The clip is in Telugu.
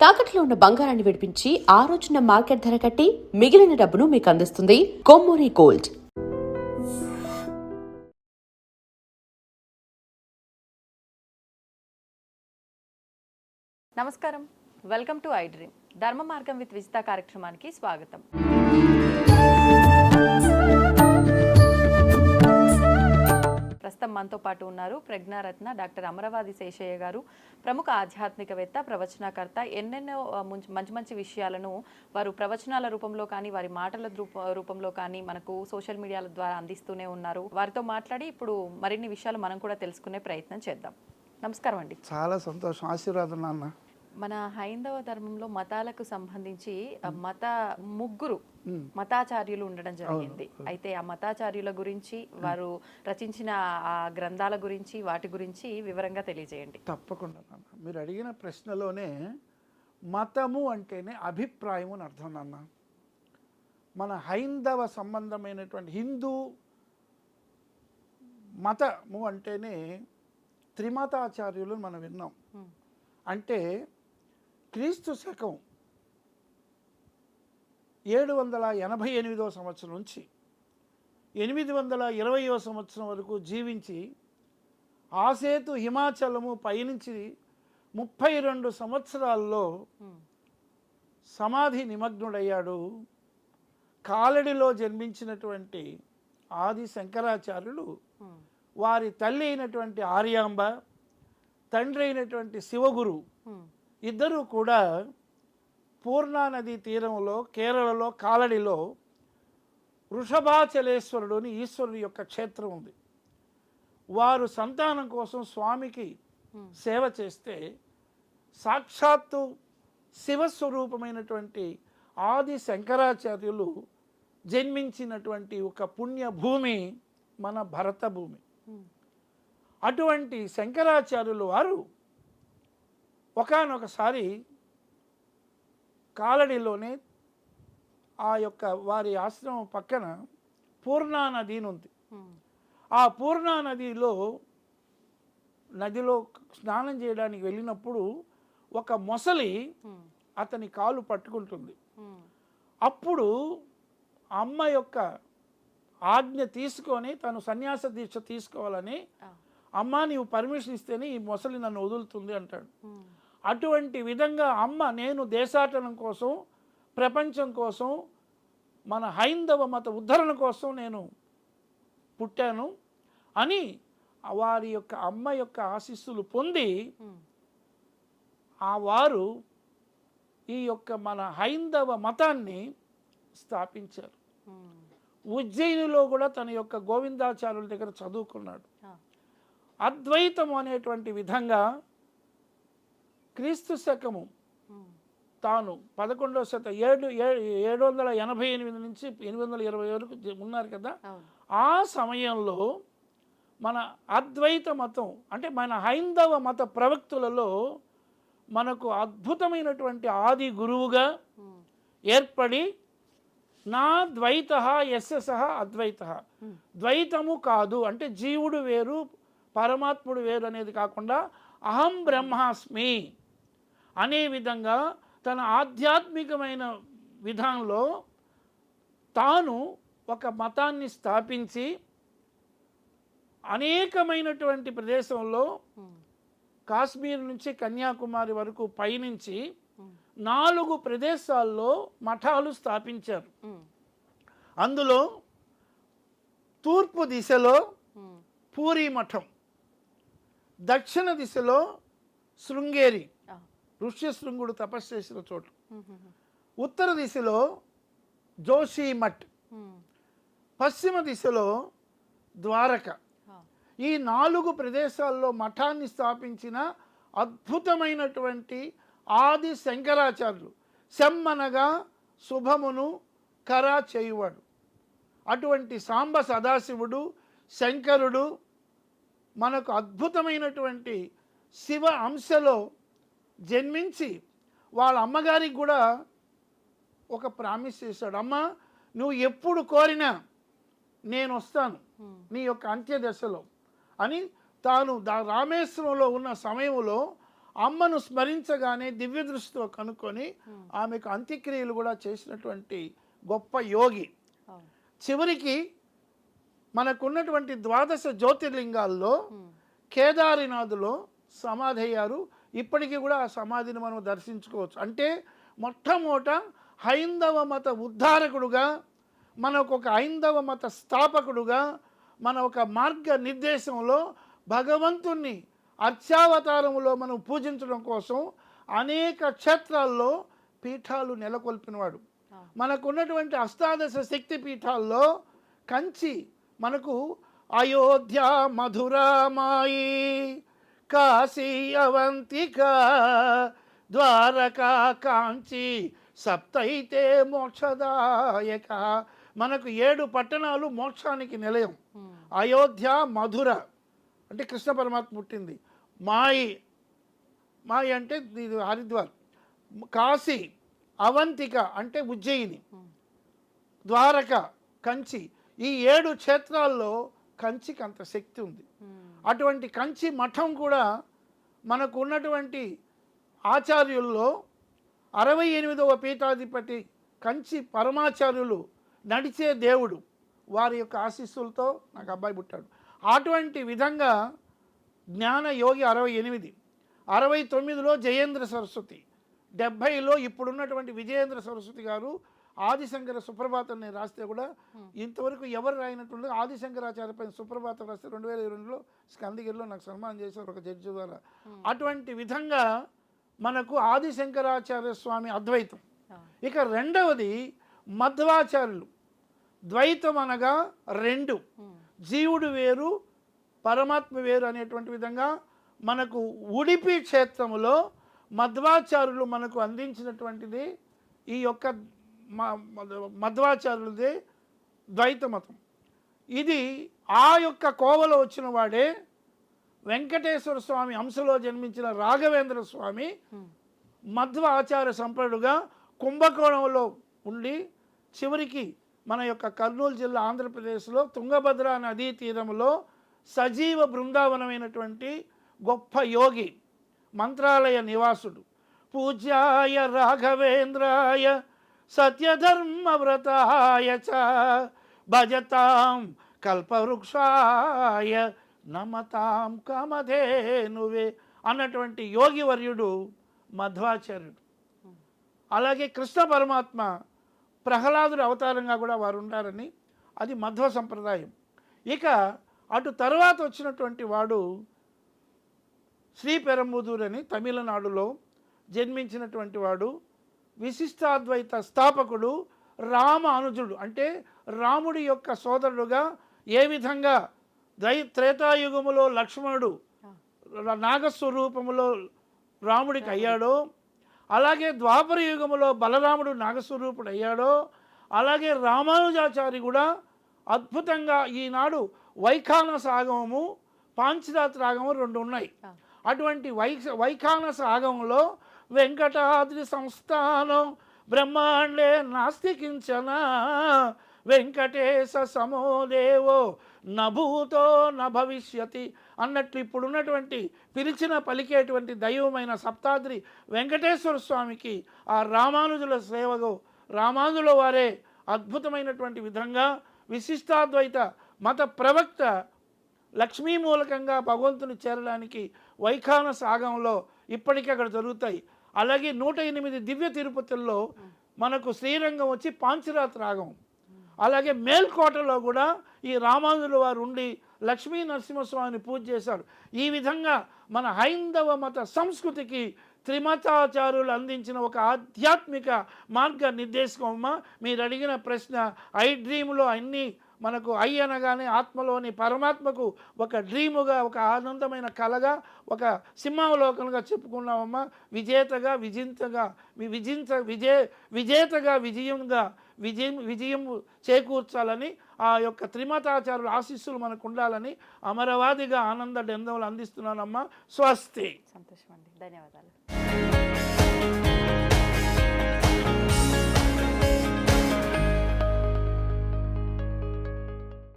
తాకట్లో ఉన్న బంగారాన్ని విడిపించి ఆ రోజున మార్కెట్ ధర కట్టి మిగిలిన డబ్బును మీకు అందిస్తుంది కొమ్మూరి గోల్డ్. నమస్కారం, వెల్కమ్ టు ఐ డ్రీమ్. ధర్మ మార్గం విత్ విజిత కార్యక్రమానికి స్వాగతం. ప్రస్తుతం మనతో పాటు ఉన్నారు ప్రజ్ఞారత్న డాక్టర్ అమరవాది శేషయ్య గారు, ప్రముఖ ఆధ్యాత్మికవేత్త, ప్రవచనకర్త. ఎన్నెన్నో మంచి మంచి విషయాలను వారు ప్రవచనాల రూపంలో కానీ వారి మాటల రూపంలో కానీ మనకు సోషల్ మీడియాల ద్వారా అందిస్తూనే ఉన్నారు. వారితో మాట్లాడి ఇప్పుడు మరిన్ని విషయాలు మనం కూడా తెలుసుకునే ప్రయత్నం చేద్దాం. నమస్కారం అండి. చాలా సంతోషం, ఆశీర్వాదం నాన్న. మన హైందవ ధర్మంలో మతాలకు సంబంధించి ముగ్గురు మతాచార్యులు ఉండడం జరిగింది. అయితే ఆ మతాచార్యుల గురించి, వారు రచించిన ఆ గ్రంథాల గురించి, వాటి గురించి వివరంగా తెలియజేయండి. తప్పకుండా నాన్న. మీరు అడిగిన ప్రశ్నలోనే మతము అంటేనే అభిప్రాయం అని అర్థం నాన్న. మన హైందవ సంబంధమైనటువంటి హిందూ మతము అంటేనే త్రిమతాచార్యులు మనం విన్నాం. అంటే క్రీస్తు శకం 788వ సంవత్సరం నుంచి 820వ సంవత్సరం వరకు జీవించి ఆసేతు హిమాచలము పయనించి 32 సంవత్సరాల్లో సమాధి నిమగ్నుడయ్యాడు. కాలడిలో జన్మించినటువంటి ఆది శంకరాచార్యులు వారి తల్లి అయినటువంటి ఆర్యాంబ, తండ్రి అయినటువంటి శివగురు ఇద్దరూ కూడా పూర్ణా నదీ తీరంలో కేరళలో కాలడిలో వృషభాచలేశ్వరుడు అని ఈశ్వరుడు యొక్క క్షేత్రం ఉంది. వారు సంతానం కోసం స్వామికి సేవ చేస్తే సాక్షాత్తు శివస్వరూపమైనటువంటి ఆది శంకరాచార్యులు జన్మించినటువంటి ఒక పుణ్యభూమి మన భరత భూమి. అటువంటి శంకరాచార్యులు వారు ఒకానొకసారి కాలడిలోనే ఆ యొక్క వారి ఆశ్రమం పక్కన పూర్ణా నది ఉంది. ఆ పూర్ణా నదిలో స్నానం చేయడానికి వెళ్ళినప్పుడు ఒక మొసలి అతని కాలు పట్టుకుంటుంది. అప్పుడు అమ్మ యొక్క ఆజ్ఞ తీసుకొని తను సన్యాస దీక్ష తీసుకోవాలని, అమ్మ నీవు పర్మిషన్ ఇస్తేనే ఈ మొసలి నన్ను వదులుతుంది అంటాడు. అటువంటి విధంగా అమ్మ నేను దేశాటనం కోసం, ప్రపంచం కోసం, మన హైందవ మత ఉద్ధరణ కోసం నేను పుట్టాను అని వారి యొక్క అమ్మ యొక్క ఆశీస్సులు పొంది వారు ఈ యొక్క మన హైందవ మతాన్ని స్థాపించారు. ఉజ్జయినిలో కూడా తన యొక్క గోవిందాచార్యుల దగ్గర చదువుకున్నాడు. అద్వైతం అనేటువంటి విధంగా క్రీస్తు శకము తాను 11వ శతం 788 నుంచి 820 వరకు ఉన్నారు కదా. ఆ సమయంలో మన అద్వైత మతం అంటే మన హైందవ మత ప్రవక్తులలో మనకు అద్భుతమైనటువంటి ఆది గురువుగా ఏర్పడి నా ద్వైత యస్య అద్వైత, ద్వైతము కాదు అంటే జీవుడు వేరు పరమాత్ముడు వేరు అనేది కాకుండా అహం బ్రహ్మాస్మి అనే విధంగా తన ఆధ్యాత్మికమైన విధానంలో తాను ఒక మతాన్ని స్థాపించి అనేకమైనటువంటి ప్రదేశంలో కాశ్మీర్ నుంచి కన్యాకుమారి వరకు పయనించి 4 ప్రదేశాల్లో మఠాలు స్థాపించారు. అందులో తూర్పు దిశలో పూరీ మఠం, దక్షిణ దిశలో శృంగేరి ఋష్యశృంగుడు తపస్సు చేసిన చోటు, ఉత్తర దిశలో జోషిమఠ్, పశ్చిమ దిశలో ద్వారక. ఈ 4 ప్రదేశాల్లో మఠాన్ని స్థాపించిన అద్భుతమైనటువంటి ఆది శంకరాచార్యులు. శమ్మనగా శుభమును కరా చేయువాడు. అటువంటి సాంబ సదాశివుడు శంకరుడు మనకు అద్భుతమైనటువంటి శివ అంశలో జన్మించి వాళ్ళ అమ్మగారికి కూడా ఒక ప్రామిస్ చేశాడు. అమ్మ నువ్వు ఎప్పుడు కోరినా నేను వస్తాను నీ యొక్క అంత్యదశలో అని తాను రామేశ్వరంలో ఉన్న సమయంలో అమ్మను స్మరించగానే దివ్య దృష్టితో కనుక్కొని ఆమెకు అంత్యక్రియలు కూడా చేసినటువంటి గొప్ప యోగి. అవును. చివరికి మనకున్నటువంటి 12 జ్యోతిర్లింగాల్లో కేదారినాథులో సమాధి అయ్యారు. ఇప్పటికీ కూడా ఆ సమాధిని మనం దర్శించుకోవచ్చు. అంటే మొట్టమొదట హైందవ మత ఉద్ధారకుడుగా, మనకు ఒక హైందవ మత స్థాపకుడుగా, మన ఒక మార్గ నిర్దేశంలో భగవంతుణ్ణి అర్చావతారములో మనం పూజించడం కోసం అనేక క్షేత్రాల్లో పీఠాలు నెలకొల్పినవాడు. మనకున్నటువంటి అష్టాదశ శక్తి పీఠాల్లో కంచి మనకు అయోధ్య, మధురా, మాయి, కాశీ, అవంతిక, ద్వారకా, కాంచి, సప్తైతే మోక్షదాయక. మనకు 7 పట్టణాలు మోక్షానికి నిలయం. అయోధ్య, మధుర అంటే కృష్ణ పరమాత్మ పుట్టింది. మాయి అంటే ఇది హరిద్వార్. కాశీ, అవంతిక అంటే ఉజ్జయిని, ద్వారక, కంచి. ఈ 7 క్షేత్రాల్లో కంచికి అంత శక్తి ఉంది. అటువంటి కంచి మఠం కూడా మనకు ఉన్నటువంటి ఆచార్యుల్లో 68వ పీఠాధిపతి కంచి పరమాచార్యులు నడిచే దేవుడు, వారి యొక్క ఆశీస్సులతో నాకు అబ్బాయి పుట్టాడు. అటువంటి విధంగా జ్ఞాన యోగి 68, 69లో జయేంద్ర సరస్వతి, 70లో ఇప్పుడున్నటువంటి విజయేంద్ర సరస్వతి గారు ఆదిశంకర సుప్రభాతం నేను రాస్తే కూడా ఇంతవరకు ఎవరు రాయినట్టు ఆదిశంకరాచార్య పైన సుప్రభాతం రాస్తే 2022లో స్కందగిరిలో నాకు సన్మానం చేశారు ఒక జడ్జి ద్వారా. అటువంటి విధంగా మనకు ఆదిశంకరాచార్య స్వామి అద్వైతం. ఇక రెండవది మధ్వాచార్యులు. ద్వైతం అనగా 2, జీవుడు వేరు పరమాత్మ వేరు అనేటువంటి విధంగా మనకు ఉడిపి క్షేత్రములో మధ్వాచార్యులు మనకు అందించినటువంటిది ఈ యొక్క మధ్వాచార్యులదే ద్వైత మతం. ఇది ఆ యొక్క కోవలో వచ్చిన వాడే వెంకటేశ్వర స్వామి అంశలో జన్మించిన రాఘవేంద్ర స్వామి మధ్వ ఆచార్య సంప్రదుడుగా కుంభకోణంలో ఉండి చివరికి మన యొక్క కర్నూలు జిల్లా ఆంధ్రప్రదేశ్లో తుంగభద్ర నదీ తీరంలో సజీవ బృందావనమైనటువంటి గొప్ప యోగి, మంత్రాలయ నివాసుడు. పూజ్యాయ రాఘవేంద్రాయ సత్యధర్మవ్రతాయ చ భజతాం కల్పవృక్షాయ నమతాం కామధేనువే అన్నటువంటి యోగివర్యుడు మధ్వాచార్యుడు. అలాగే కృష్ణ పరమాత్మ ప్రహ్లాదుడు అవతారంగా కూడా వారు ఉంటారని అది మధ్వ సంప్రదాయం. ఇక అటు తర్వాత వచ్చినటువంటి వాడు శ్రీపెరంబుదూర్ అని తమిళనాడులో జన్మించినటువంటి వాడు, విశిష్టాద్వైత స్థాపకుడు, రామ అనుజుడు. అంటే రాముడి యొక్క సోదరుడుగా ఏ విధంగా త్రేతాయుగములో లక్ష్మణుడు నాగస్వరూపములో రాముడికి అయ్యాడో, అలాగే ద్వాపర యుగములో బలరాముడు నాగస్వరూపుడు అయ్యాడో, అలాగే రామానుజాచారి కూడా అద్భుతంగా ఈనాడు వైఖానస ఆగమము, పాంచరాత్ర ఆగమం 2 ఉన్నాయి. అటువంటి వైఖానస ఆగమంలో వెంకటాద్రి సంస్థానం బ్రహ్మాండే నాస్తి కించన వెంకటేశ సమోదేవో నభూతో నభవిష్యతి అన్నట్లు ఇప్పుడున్నటువంటి పిలిచిన పలికేటువంటి దైవమైన సప్తాద్రి వెంకటేశ్వర స్వామికి ఆ రామానుజుల సేవకు రామానుజుల వారే అద్భుతమైనటువంటి విధంగా విశిష్టాద్వైత మత ప్రవక్త లక్ష్మీ మూలకంగా భగవంతుని చేరడానికి వైఖానస ఆగమంలో ఇప్పటికీ అక్కడ జరుగుతాయి. అలాగే 108 దివ్య తిరుపతుల్లో మనకు శ్రీరంగం వచ్చి పాంచరాత్ర ఆగమం. అలాగే మేల్కోటలో కూడా ఈ రామానుజుల వారు ఉండి లక్ష్మీ నరసింహస్వామిని పూజ చేశారు. ఈ విధంగా మన హైందవ మత సంస్కృతికి త్రిమతాచార్యులు అందించిన ఒక ఆధ్యాత్మిక మార్గ నిర్దేశకమ్మ. మీరు అడిగిన ప్రశ్న ఐ డ్రీమ్లో అన్నీ మనకు ఐ అనగానే ఆత్మలోని పరమాత్మకు ఒక డ్రీముగా, ఒక ఆనందమైన కళగా, ఒక సింహావలోకనగా చెప్పుకున్నామమ్మా. విజేతగా విజయం చేకూర్చాలని ఆ యొక్క త్రిమతాచారుల ఆశీస్సులు మనకు ఉండాలని అమరవాదిగా ఆనంద డెందములు అందిస్తున్నానమ్మా. స్వస్తి. సంతోషం అండి, ధన్యవాదాలు.